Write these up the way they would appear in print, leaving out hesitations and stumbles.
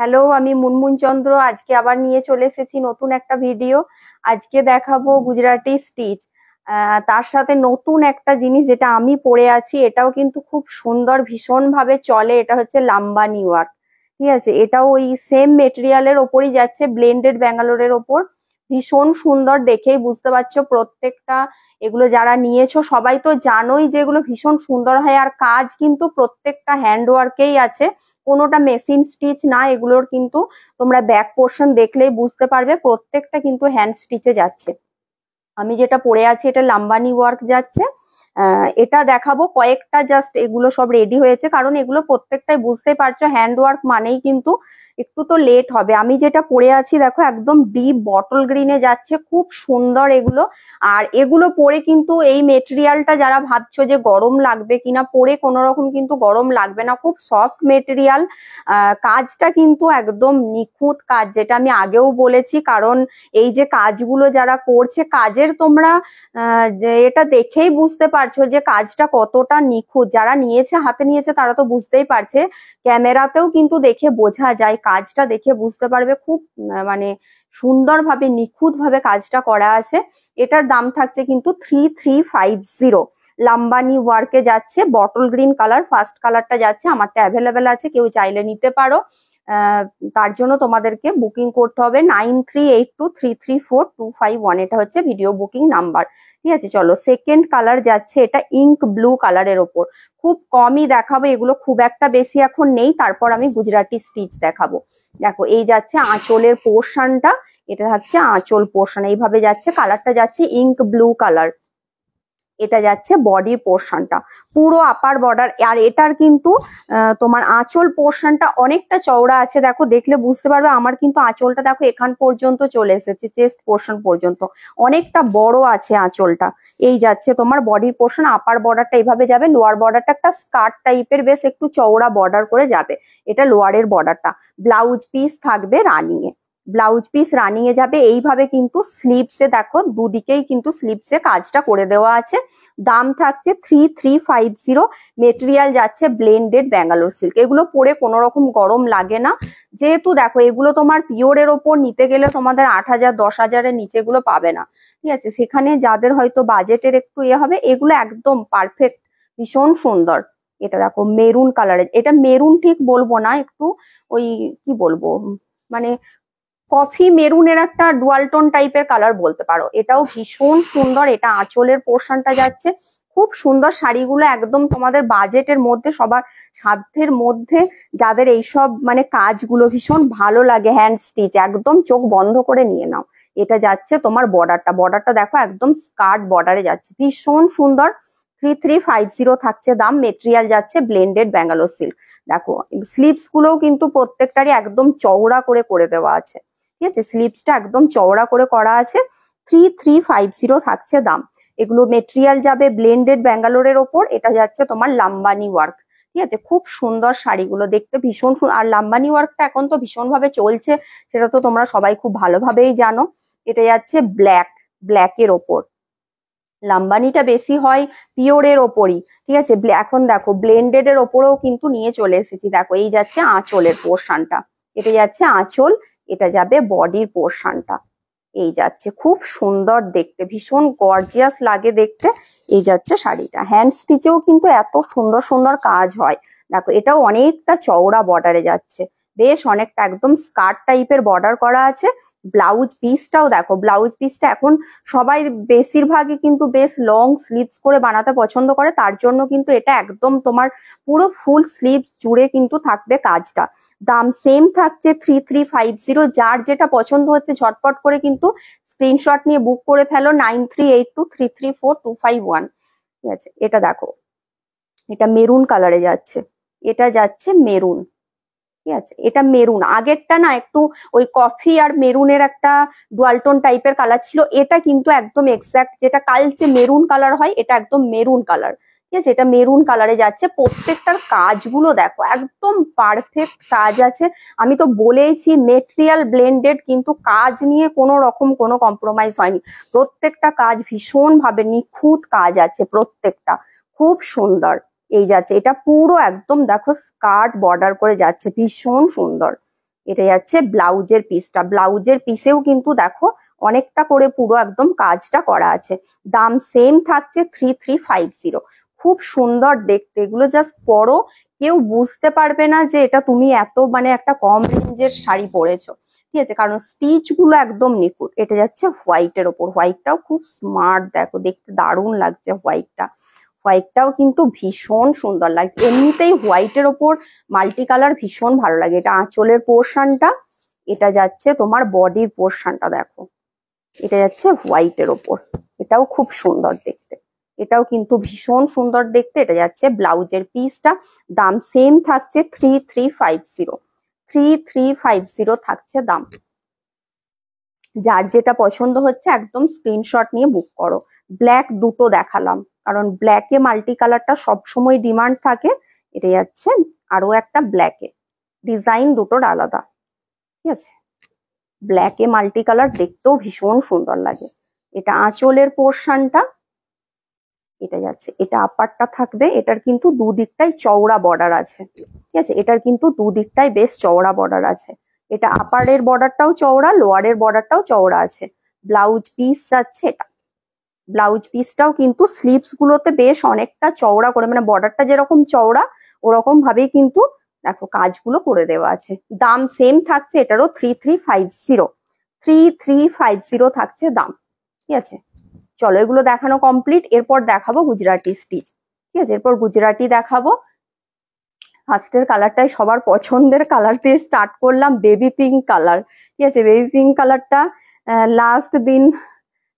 Hello, আমি মুনমুন চন্দ্র। আজকে আবার নিয়ে চলে এসেছি নতুন একটা ভিডিও। আজকে দেখাবো গুজরাটি স্টিচ। তার সাথে নতুন একটা জিনিস যেটা আমি পরে আছি, এটাও কিন্তু খুব সুন্দর, ভীষণ ভাবে চলে। এটা হচ্ছে লাম্বানি ওয়ার্ক। ঠিক আছে, এটাও ওই সেম মেটেরিয়ালের ওপরই যাচ্ছে, ব্লেন্ডেড ব্যাঙ্গালোরের ওপর। ভীষণ সুন্দর, দেখেই বুঝতে পারছো প্রত্যেকটা। এগুলো যারা নিয়েছো সবাই তো জানোই যে এগুলো ভীষণ সুন্দর হয়, আর কাজ কিন্তু প্রত্যেকটা হ্যান্ড ওয়ার্কেই আছে, কোনোটা মেশিন স্টিচ না। এগুলোর কিন্তু তোমরা ব্যাক পোর্শন দেখলেই বুঝতে পারবে প্রত্যেকটা কিন্তু হ্যান্ড স্টিচে যাচ্ছে। আমি যেটা পরে আছি এটা লাম্বানি ওয়ার্ক যাচ্ছে। এটা দেখাবো কয়েকটা, জাস্ট এগুলো সব রেডি হয়েছে, কারণ এগুলো প্রত্যেকটাই বুঝতেই পারছো হ্যান্ড ওয়ার্ক মানেই কিন্তু একটু তো লেট হবে। আমি যেটা পরে আছি দেখো একদম ডিপ বটল গ্রিনে যাচ্ছে, খুব সুন্দর এগুলো। আর এগুলো পরে কিন্তু এই মেটেরিয়ালটা যারা ভাবছো যে গরম লাগবে কিনা, পরে কোনো রকম কিন্তু গরম লাগবে না, খুব সফট মেটেরিয়াল। কাজটা কিন্তু একদম নিখুঁত কাজ, যেটা আমি আগেও বলেছি। কারণ এই যে কাজগুলো যারা করছে, কাজের তোমরা যে এটা দেখেই বুঝতে পারছো যে কাজটা কতটা নিখুঁত। যারা নিয়েছে, হাতে নিয়েছে, তারা তো বুঝতেই পারছে। ক্যামেরাতেও কিন্তু দেখে বোঝা যায়, কাজটা দেখে বুঝতে পারবে খুব মানে সুন্দরভাবে নিখুঁত ভাবে কাজটা করা আছে। এটার দাম থাকছে কিন্তু 3350। লাম্বানি ওয়ার্কে যাচ্ছে, বটল গ্রিন কালার, ফার্স্ট কালারটা যাচ্ছে। আমারটা অ্যাভেলেবেল আছে, কেউ চাইলে নিতে পারো। আহ, তার জন্য তোমাদেরকে বুকিং করতে হবে 9382334251। এটা হচ্ছে ভিডিও বুকিং নাম্বার। ঠিক আছে, চলো সেকেন্ড কালার যাচ্ছে, এটা ইঙ্ক ব্লু কালারের ওপর। খুব কমই দেখাবো এগুলো, খুব একটা বেশি এখন নেই। তারপর আমি গুজরাটি স্টিচ দেখাবো। দেখো এই যাচ্ছে আঁচলের পোর্শনটা, এটা হচ্ছে আঁচল পোর্শন, এইভাবে যাচ্ছে। কালারটা যাচ্ছে ইঙ্ক ব্লু কালার। এটা যাচ্ছে বডির পোর্শনটা, পুরো আপার বর্ডার। আর এটার কিন্তু তোমার আঁচল পোর্শনটা অনেকটা চওড়া আছে, দেখো দেখলে বুঝতে পারবে। আমার কিন্তু আঁচলটা দেখো এখান পর্যন্ত চলে এসেছে, চেস্ট পোর্শন পর্যন্ত, অনেকটা বড় আছে আঁচলটা। এই যাচ্ছে তোমার বডির পোর্শন, আপার বর্ডারটা এইভাবে যাবে, লোয়ার বর্ডারটা একটা স্কার্ট টাইপের বেশ একটু চওড়া বর্ডার করে যাবে। এটা লোয়ারের বর্ডারটা। ব্লাউজ পিস থাকবে রানিং এ, ব্লাউজ পিস রানিং এ যাবে এইভাবে। কিন্তু স্লিভসে দেখো দুদিকেই কিন্তু স্লিভসে কাজটা করে দেওয়া আছে। দাম থাকছে 3350। মেটেরিয়াল যাচ্ছে ব্লেন্ডেড ব্যাঙ্গালোর সিল্ক। এগুলো পরে কোনো রকম গরম লাগে না, যেহেতু দেখো এগুলো তোমার পিওরের ওপর নিতে গেলে তোমাদের 8000 10,000-এর নিচে এগুলো পাবে না। ঠিক আছে, সেখানে যাদের হয়তো বাজেটের একটু ইয়ে হবে, এগুলো একদম পারফেক্ট, ভীষণ সুন্দর। এটা দেখো মেরুন কালারের, এটা মেরুন ঠিক বলবো না, একটু ওই কি বলবো, মানে কফি মেরুনের একটা ডুয়ালটোন টাইপের কালার বলতে পারো। এটাও ভীষণ সুন্দর। এটা আঁচলের পোর্শনটা যাচ্ছে, খুব সুন্দর। শাড়িগুলো একদম তোমাদের বাজেটের মধ্যে, সবার সাধ্যের মধ্যে, যাদের এইসব মানে কাজগুলো ভীষণ ভালো লাগে হ্যান্ড স্টিচ, একদম চোখ বন্ধ করে নিয়ে নাও। এটা যাচ্ছে তোমার বর্ডারটা, বর্ডারটা দেখো একদম স্কার্ট বর্ডারে যাচ্ছে, ভীষণ সুন্দর। 3350 থাকছে দাম। মেটেরিয়াল যাচ্ছে ব্লেন্ডেড ব্যাঙ্গালোর সিল্ক। দেখো স্লিভস গুলোও কিন্তু প্রত্যেকটারই একদম চওড়া করে করে দেওয়া আছে। ঠিক আছে, স্লিভসটা একদম চওড়া করে করা আছে। 3350 থাকছে দাম। এগুলো মেটেরিয়াল যাবে ব্লেন্ডেড ব্যাঙ্গালোরের ওপর। এটা যাচ্ছে তোমার লাম্বানি ওয়ার্ক। ঠিক আছে, খুব সুন্দর শাড়িগুলো দেখতে, ভীষণ সুন্দর। আর লাম্বানি ওয়ার্কটা এখন তো ভীষণ ভাবে চলছে, সেটা তো তোমরা সবাই খুব ভালোভাবেই জানো। এটা যাচ্ছে ব্ল্যাকের ওপর। লাম্বানিটা বেশি হয় পিওরের ওপরই। ঠিক আছে, এখন দেখো ব্লেন্ডেড এর ওপরেও কিন্তু নিয়ে চলে এসেছি। দেখো এই যাচ্ছে আঁচলের পোর্শনটা, এটা যাচ্ছে আঁচল, এটা যাবে বডির পোর্শনটা। এই যাচ্ছে, খুব সুন্দর দেখতে, ভীষণ গর্জিয়াস লাগে দেখতে। এই যাচ্ছে শাড়িটা। হ্যান্ড স্টিচেও কিন্তু এত সুন্দর সুন্দর কাজ হয়। দেখো এটাও অনেকটা চওড়া বর্ডারে যাচ্ছে, বেশ অনেকটা, একদম স্কার্ট টাইপের বর্ডার করা আছে। ব্লাউজ পিসটাও দেখো, ব্লাউজ পিসটা এখন সবাই বেশিরভাগই কিন্তু বেশ লং স্লিভস করে বানাতে পছন্দ করে, তার জন্য কিন্তু এটা একদম তোমার পুরো ফুল স্লিভ জুড়ে কিন্তু থাকবে কাজটা। দাম সেম থাকছে 3350। যার যেটা পছন্দ হচ্ছে ঝটপট করে কিন্তু স্ক্রিনশট নিয়ে বুক করে ফেলো 9382334251। ঠিক আছে, এটা দেখো, এটা মেরুন কালারে যাচ্ছে, এটা যাচ্ছে মেরুন। ঠিক আছে, এটা মেরুন। আগেরটা না একটু ওই কফি আর মেরুনের একটা ডুয়ালটোন টাইপের কালার ছিল, এটা কিন্তু একদম এক্সাক্ট যেটা কালচে মেরুন কালার হয়, এটা একদম মেরুন কালার। ঠিক আছে, এটা মেরুন কালারে যাচ্ছে। প্রত্যেকটার কাজগুলো দেখো একদম পারফেক্ট কাজ আছে। আমি তো বলেইছি মেটেরিয়াল ব্লেন্ডেড, কিন্তু কাজ নিয়ে কোনো রকম কোনো কম্প্রোমাইজ হয়নি। প্রত্যেকটা কাজ ভীষণ ভাবে নিখুঁত কাজ আছে প্রত্যেকটা, খুব সুন্দর। এই যাচ্ছে, এটা পুরো একদম দেখো স্কার্ট বর্ডার করে যাচ্ছে, ভীষণ সুন্দর। এটা যাচ্ছে ব্লাউজের পিসটা, ব্লাউজের পিসেও কিন্তু দেখো অনেকটা করে পুরো একদম কাজটা করা আছে। দাম সেম থাকছে 3350। খুব সুন্দর দেখতে, এগুলো জাস্ট পরো, কেউ বুঝতে পারবে না যে এটা তুমি এত মানে একটা কম রেঞ্জের শাড়ি পরেছো, ঠিক আছে, কারণ স্টিচ গুলো একদম নিখুঁত। এটা যাচ্ছে হোয়াইটের ওপর, হোয়াইটটাও খুব স্মার্ট, দেখো দেখতে দারুণ লাগছে হোয়াইটটা। হোয়াইটটাও কিন্তু ভীষণ সুন্দর লাগছে, এমনিতেই হোয়াইটের ওপর মাল্টি কালার ভীষণ ভালো লাগে। এটা আঁচলের পোর্শনটা, এটা যাচ্ছে তোমার বডির পোর্শনটা, দেখো এটা যাচ্ছে হোয়াইটের ওপর, এটাও খুব সুন্দর দেখতে, এটাও কিন্তু ভীষণ সুন্দর দেখতে। এটা যাচ্ছে ব্লাউজের পিসটা, দাম সেম থাকছে 3350, 3350 থাকছে দাম। যার যেটা পছন্দ হচ্ছে একদম স্ক্রিনশট নিয়ে বুক করো। ব্ল্যাক দুটো দেখালাম কারণ ব্ল্যাকে মাল্টি কালারটা সবসময় ডিমান্ড থাকে। এটা যাচ্ছে আরো একটা ব্ল্যাকে, ডিজাইন দুটোর আলাদা, ঠিক আছে। ব্ল্যাকে মাল্টি কালার দেখতেও ভীষণ সুন্দর লাগে। এটা আঁচলের পোর্শনটা, এটা যাচ্ছে, এটা আপারটা থাকবে, এটার কিন্তু দুদিকটাই চওড়া বর্ডার আছে, ঠিক আছে, এটার কিন্তু দুদিকটাই বেশ চওড়া বর্ডার আছে। এটা আপারের বর্ডারটাও চওড়া, লোয়ারের বর্ডারটাও চওড়া আছে। ব্লাউজ পিস যাচ্ছে এটা, ব্লাউজ পিসটাও কিন্তু স্লিভস গুলোতে বেশ অনেকটা চওড়া করে, মানে বর্ডারটা যেরকম চওড়া ওরকম ভাবেই কিন্তু দেখো কাজগুলো করে দেওয়া আছে। দাম সেম থাকছে এটারও 3350, 3350 থাকছে দাম, ঠিক আছে। চলো এগুলো দেখানো কমপ্লিট, এরপর দেখাবো গুজরাটি স্টিচ, ঠিক আছে। এরপর গুজরাটি দেখাবো। ফার্স্টের কালারটাই সবার পছন্দের কালার দিয়ে স্টার্ট করলাম, বেবি পিঙ্ক কালার, ঠিক আছে। বেবি পিঙ্ক কালারটা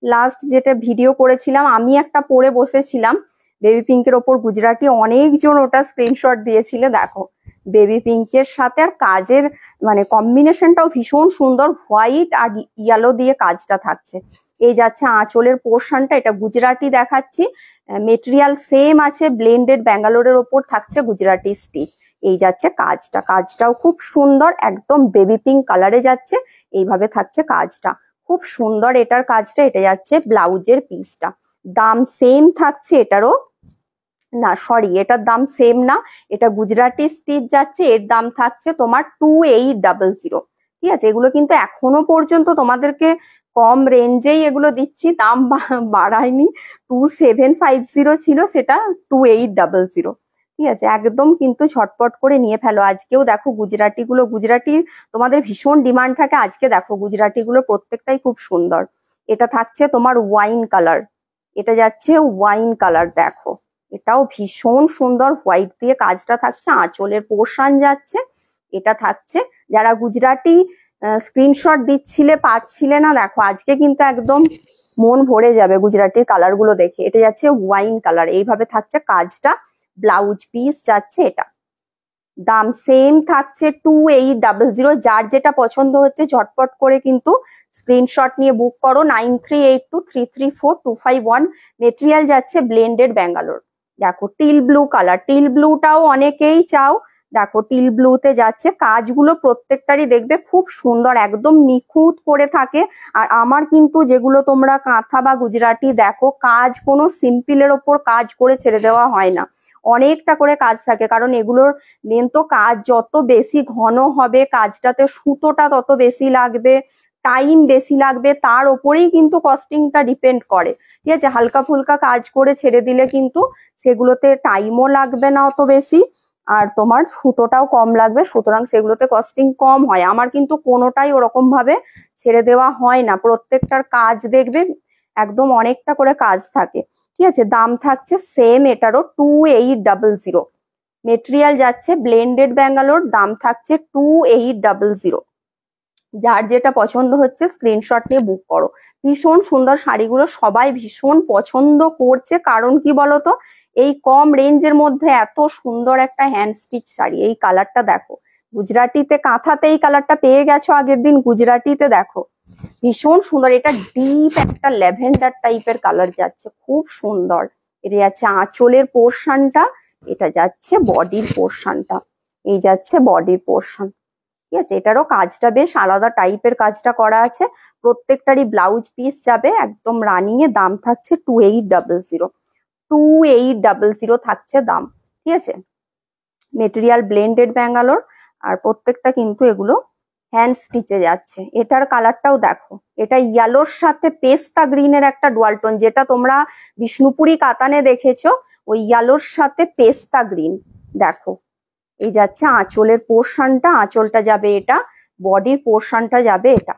লাস্ট যেটা ভিডিও করেছিলাম আমি একটা পরে বসেছিলাম বেবি পিঙ্কের ওপর গুজরাটি, অনেকজন ওটা স্ক্রিনশট দিয়েছিল। দেখো বেবি পিঙ্কের সাথে আর কাজের মানে কম্বিনেশনটাও ভীষণ সুন্দর, হোয়াইট আর ইয়েলো দিয়ে কাজটা থাকছে। এই যাচ্ছে আঁচলের পোর্শনটা, এটা গুজরাটি দেখাচ্ছি, মেটেরিয়াল সেম আছে, ব্লেন্ডেড ব্যাঙ্গালোরের ওপর থাকছে গুজরাটি স্টিচ। এই যাচ্ছে কাজটা, কাজটাও খুব সুন্দর, একদম বেবি পিঙ্ক কালারে যাচ্ছে, এইভাবে থাকছে কাজটা, খুব সুন্দর এটার কাজটা। এটা যাচ্ছে ব্লাউজের পিসটা, দাম সেম থাকছে এটারও, না সরি এটার দাম সেম না, এটা গুজরাটি স্টিচ যাচ্ছে, এর দাম থাকছে তোমার 2800, ঠিক আছে। এগুলো কিন্তু এখনো পর্যন্ত তোমাদেরকে কম রেঞ্জেই এগুলো দিচ্ছি, দাম বাড়ায়নি। 2750 ছিল, সেটা 2800, ঠিক আছে। একদম কিন্তু ঝটপট করে নিয়ে ফেলো। আজকেও দেখো গুজরাটি গুলো, গুজরাটির তোমাদের ভীষণ ডিমান্ড থাকে, আজকে দেখো গুজরাটি গুলো প্রত্যেকটাই খুব সুন্দর। এটা থাকছে তোমার ওয়াইন কালার, এটা যাচ্ছে ওয়াইন কালার, দেখো এটাও ভীষণ সুন্দর, হোয়াইট দিয়ে কাজটা থাকছে, আঁচলের পোর্শন যাচ্ছে, এটা থাকছে। যারা গুজরাটি স্ক্রিনশট দিচ্ছিলে পাচ্ছিলে না, দেখো আজকে কিন্তু একদম মন ভরে যাবে গুজরাটির কালার গুলো দেখে। এটা যাচ্ছে ওয়াইন কালার, এইভাবে থাকছে কাজটা, ব্লাউজ পিস যাচ্ছে এটা, দাম সেম থাকছে 2800। যার যেটা পছন্দ হচ্ছে ঝটপট করে কিন্তু স্ক্রিনশট নিয়ে বুক করো, 9382334251। মেটেরিয়াল যাচ্ছে ব্লেন্ডেড ব্যাঙ্গালোর। দেখো টিল ব্লু কালার, টিল ব্লুটাও অনেকেই চাও, দেখো টিল ব্লুতে যাচ্ছে, কাজগুলো প্রত্যেকটারই দেখবে খুব সুন্দর, একদম নিখুঁত করে থাকে। আর আমার কিন্তু যেগুলো তোমরা কাঁথা বা গুজরাটি দেখো, কাজ কোনো সিম্পলের ওপর কাজ করে ছেড়ে দেওয়া হয় না, অনেকটা করে কাজ থাকে, কারণ এগুলোর মেন তো কাজ যত বেশি ঘন হবে কাজটাতে সুতোটা তত বেশি লাগবে, টাইম বেশি লাগবে, তার ওপরেই কিন্তু কস্টিংটা ডিপেন্ড করে, ঠিক আছে। হালকা ফুলকা কাজ করে ছেড়ে দিলে কিন্তু সেগুলোতে টাইমও লাগবে না অত বেশি, আর তোমার সুতোটাও কম লাগবে, সুতরাং সেগুলোতে কস্টিং কম হয়। আমার কিন্তু কোনোটাই ওরকম ভাবে ছেড়ে দেওয়া হয় না, প্রত্যেকটার কাজ দেখবে একদম অনেকটা করে কাজ থাকে, ঠিক আছে। দাম থাকছে সেম এটারও 2800। মেটেরিয়াল যাচ্ছে ব্লেন্ডেড ব্যাঙ্গালোর, দাম থাকছে 2800। যার যেটা পছন্দ হচ্ছে স্ক্রিনশট নিয়ে বুক করো। ভীষণ সুন্দর শাড়িগুলো সবাই ভীষণ পছন্দ করছে, কারণ কি বলতো, এই কম রেঞ্জের মধ্যে এত সুন্দর একটা হ্যান্ড স্টিচ শাড়ি। এই কালারটা দেখো, গুজরাটিতে কাঁথাতে এই কালারটা পেয়ে গেছো আগের দিন, গুজরাটিতে দেখো ভীষণ সুন্দর, এটা ডিপ একটা ল্যাভেন্ডার টাইপের কালার যাচ্ছে, খুব সুন্দর। এটা যাচ্ছে আঁচলের পোর্শনটা, এটা যাচ্ছে বডির পোর্শনটা, এই যাচ্ছে বডির পোর্শন, ঠিক আছে। এটারও কাজটা বেশ আলাদা টাইপের কাজটা করা আছে, প্রত্যেকটারই ব্লাউজ পিস যাবে একদম রানিং এ, দাম থাকছে 2800, 2800 থাকছে দাম, ঠিক আছে। মেটেরিয়াল ব্লেন্ডেড ব্যাঙ্গালোর, আর প্রত্যেকটা কিন্তু এগুলো হ্যান্ড স্টিচে যাচ্ছে। এটার কালারটাও দেখো, এটা ইয়েলোর সাথে পেস্তা গ্রিনের একটা ডুয়াল টোন, যেটা তোমরা বিষ্ণুপুরি কাতানে দেখেছো, ওই ইয়েলোর সাথে পেস্তা গ্রিন। দেখো এই যাচ্ছে আঁচলের পোর্শনটা, আঁচলটা যাবে এটা, বডির পোর্শনটা যাবে এটা,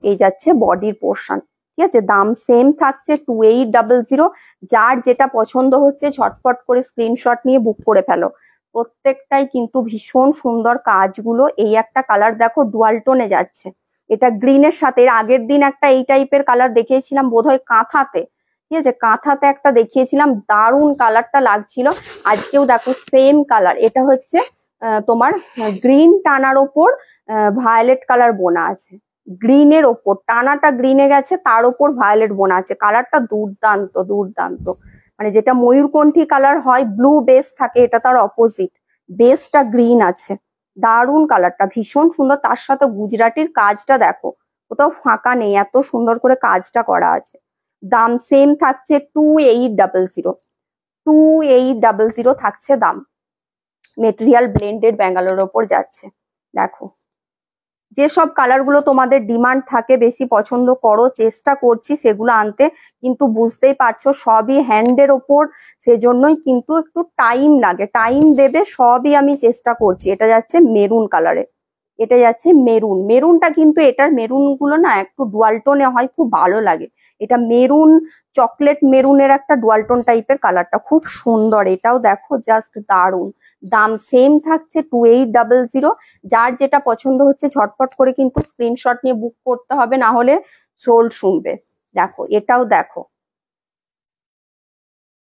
এই যাচ্ছে বডির পোর্শন। ঠিক আছে, দাম সেম থাকছে 2800। যার যেটা পছন্দ হচ্ছে ঝটপট করে স্ক্রিনশট নিয়ে বুক করে ফেলো। প্রত্যেকটাই কিন্তু ভীষণ সুন্দর কাজগুলো। এই একটা কালার দেখো ডুয়াল টোনে যাচ্ছে, এটা গ্রিনের সাথে। এর আগের দিন একটা এই টাইপের কালার দেখিয়েছিলাম বোধহয় কাঁথাতে, ঠিক আছে, কাঁথাতে একটা দেখিয়েছিলাম, দারুণ কালারটা লাগছিল। আজকেও দেখো সেম কালার, এটা হচ্ছে তোমার গ্রিন টানার ওপর ভায়োলেট কালার বোনা আছে, গ্রিনের ওপর টানাটা গ্রিনে গেছে, তার ওপর ভায়োলেট বোনা আছে। কালারটা দুর্দান্ত দুর্দান্ত, মানে যেটা ময়ূরকণ্ঠী কালার হয় ব্লু বেস থাকে, এটা তার অপোজিট, বেসটা গ্রিন আছে। দারুণ কালারটা, ভীষণ সুন্দর। তার সাথে গুজরাটির কাজটা দেখো, কোথাও ফাঁকা নেই, এত সুন্দর করে কাজটা করা আছে। দাম সেম থাকছে 2800, 2800 থাকছে দাম। মেটেরিয়াল ব্লেন্ডেড ব্যাঙ্গালোর ওপর যাচ্ছে। দেখো যেসব কালার গুলো তোমাদের ডিমান্ড থাকে, বেশি পছন্দ করো, চেষ্টা করছি সেগুলো আনতে, কিন্তু বুঝতেই পারছো সবই হ্যান্ডের ওপর, সেজন্যই কিন্তু একটু টাইম লাগে, টাইম দেবে, সবই আমি চেষ্টা করছি। এটা যাচ্ছে মেরুন কালারে, এটা যাচ্ছে মেরুন, মেরুনটা কিন্তু এটার মেরুন গুলো না একটু ডুয়াল টোনে হয়, খুব ভালো লাগে। এটা মেরুন, চকলেট মেরুনের একটা ডুয়াল টোন টাইপের কালারটা খুব সুন্দর, এটাও দেখো জাস্ট দারুন। দাম সেম থাকছে 2800। যার যেটা পছন্দ হচ্ছে ঝটপট করে কিন্তু স্ক্রিনশট নিয়ে বুক করতে হবে, না হলে সোল্ড শুনবে। দেখো এটাও দেখো,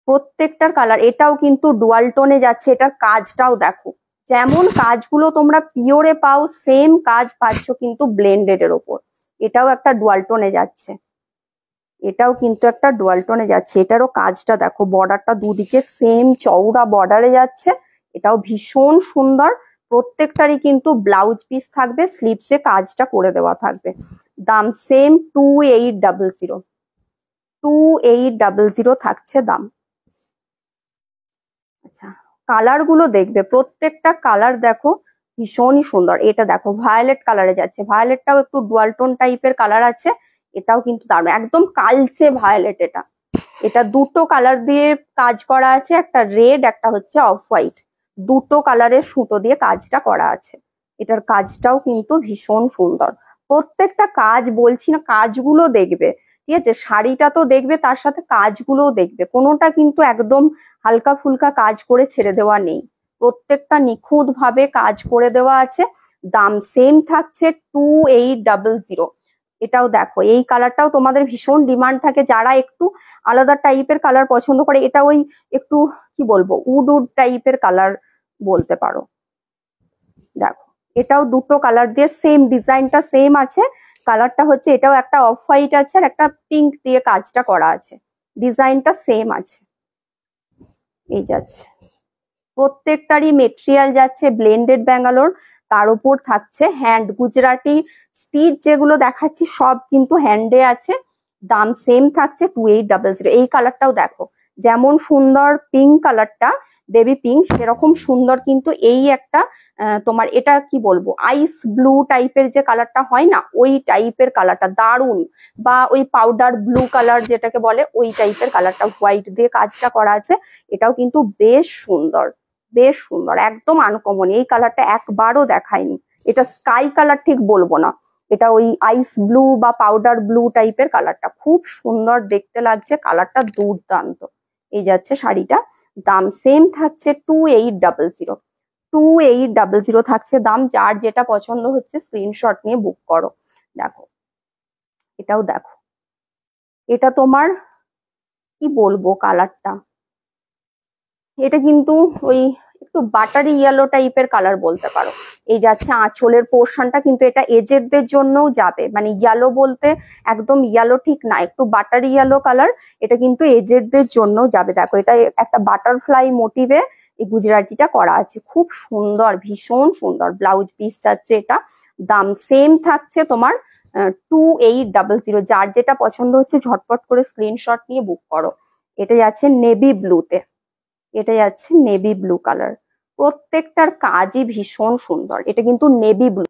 প্রত্যেকটার কালার, এটাও কিন্তু ডুয়াল টোনে যাচ্ছে। এটার কাজটাও দেখো, যেমন কাজগুলো তোমরা পিওরে পাও সেম কাজ পাচ্ছ কিন্তু ব্লেন্ডেড এর ওপর। এটাও একটা ডুয়াল টোনে যাচ্ছে, এটাও কিন্তু একটা ডুয়াল টোনে যাচ্ছে। এটারও কাজটা দেখো, বর্ডারটা দুদিকে সেম চওড়া বর্ডারে যাচ্ছে, এটাও ভীষণ সুন্দর। প্রত্যেকটারই কিন্তু ব্লাউজ পিস থাকবে, স্লিভসে কাজটা করে দেওয়া থাকবে। দাম সেম 2800, 2800 থাকছে দাম। আচ্ছা, কালার গুলো দেখবে, প্রত্যেকটা কালার দেখো ভীষণই সুন্দর। এটা দেখো ভায়োলেট কালারে যাচ্ছে, ভায়োলেটটাও একটু ডুয়াল টোন টাইপের কালার আছে, এটাও কিন্তু দারুণ, একদম কালচে ভায়োলেট। এটা এটা দুটো কালার দিয়ে কাজ করা আছে, একটা রেড একটা হচ্ছে অফ হোয়াইট, দুটো কালারের সুতো দিয়ে কাজটা করা আছে। এটার কাজটাও কিন্তু ভীষণ সুন্দর। প্রত্যেকটা কাজ বলছি না, কাজগুলো দেখবে, ঠিক আছে, শাড়িটা তো দেখবে, তার সাথে কাজগুলোও দেখবে, কোনোটা কিন্তু একদম হালকা ফুলকা কাজ করে ছেড়ে দেওয়া নেই, প্রত্যেকটা নিখুঁত ভাবে কাজ করে দেওয়া আছে। দাম সেম থাকছে 2800। এটাও দেখো, এই কালারটাও তোমাদের ভীষণ ডিমান্ড থাকে, যারা একটু আলাদা টাইপের কালার পছন্দ করে, এটা ওই একটু কি বলবো উড উড টাইপের কালার বলতে পারো। দেখো এটাও দুটো কালার দিয়ে সেম, ডিজাইনটা সেম আছে, কালারটা হচ্ছে এটাও একটা অফ হোয়াইট আছে আর একটা পিঙ্ক দিয়ে কাজটা করা আছে, ডিজাইনটা সেম আছে। এই যাচ্ছে, প্রত্যেকটারই মেটেরিয়াল যাচ্ছে ব্লেন্ডেড ব্যাঙ্গালোর, তার উপর থাকছে হ্যান্ড গুজরাটি স্টিচ, যেগুলো দেখাচ্ছি সব কিন্তু হ্যান্ডে আছে। দাম সেম থাকছে 2800। এই কালারটাও দেখো, যেমন সুন্দর পিঙ্ক কালারটা, বেবি পিঙ্ক, সেরকম সুন্দর কিন্তু এই একটা তোমার এটা কি বলবো আইস ব্লু টাইপের যে কালারটা হয় না, ওই টাইপের কালারটা দারুণ, বা ওই পাউডার ব্লু কালার যেটাকে বলে, ওই টাইপের কালারটা হোয়াইট দিয়ে কাজটা করা আছে। এটাও কিন্তু বেশ সুন্দর, বেশ সুন্দর, একদম আনকমন। এই কালারটা একবারও দেখায়নি, এটা স্কাই কালার ঠিক বলবো না, এটা ওই আইস ব্লু বা পাউডার ব্লু টাইপের কালারটা, খুব সুন্দর দেখতে লাগছে, কালারটা দুর্দান্ত। এই যাচ্ছে শাড়িটা, দাম সেম থাকছে 2800, 2800 থাকছে দাম। যার যেটা পছন্দ হচ্ছে স্ক্রিনশট নিয়ে বুক করো। দেখো এটাও দেখো, এটা তোমার কি বলবো কালারটা, এটা কিন্তু ওই একটু বাটারি ইয়েলো টাইপের কালার বলতে পারো। এই যাচ্ছে আঁচলের পোর্শনটা, কিন্তু এটা এজেডদের জন্যও যাবে, মানে ইয়েলো বলতে একদম ইয়েলো ঠিক না, একটু বাটারি ইয়েলো কালার, এটা কিন্তু এজেডদের জন্য যাবে। দেখো এটা একটা বাটারফ্লাই মোটিভে এই গুজরাটিটা করা আছে, খুব সুন্দর, ভীষণ সুন্দর। ব্লাউজ পিস যাচ্ছে এটা, দাম সেম থাকছে তোমার 2800। যার যেটা পছন্দ হচ্ছে ঝটপট করে স্ক্রিনশট নিয়ে বুক করো। এটা যাচ্ছে নেভি ব্লুতে, এটা যাচ্ছে নেভি ব্লু কালার, প্রত্যেকটার কাজই ভীষণ সুন্দর। এটা কিন্তু নেভি ব্লু।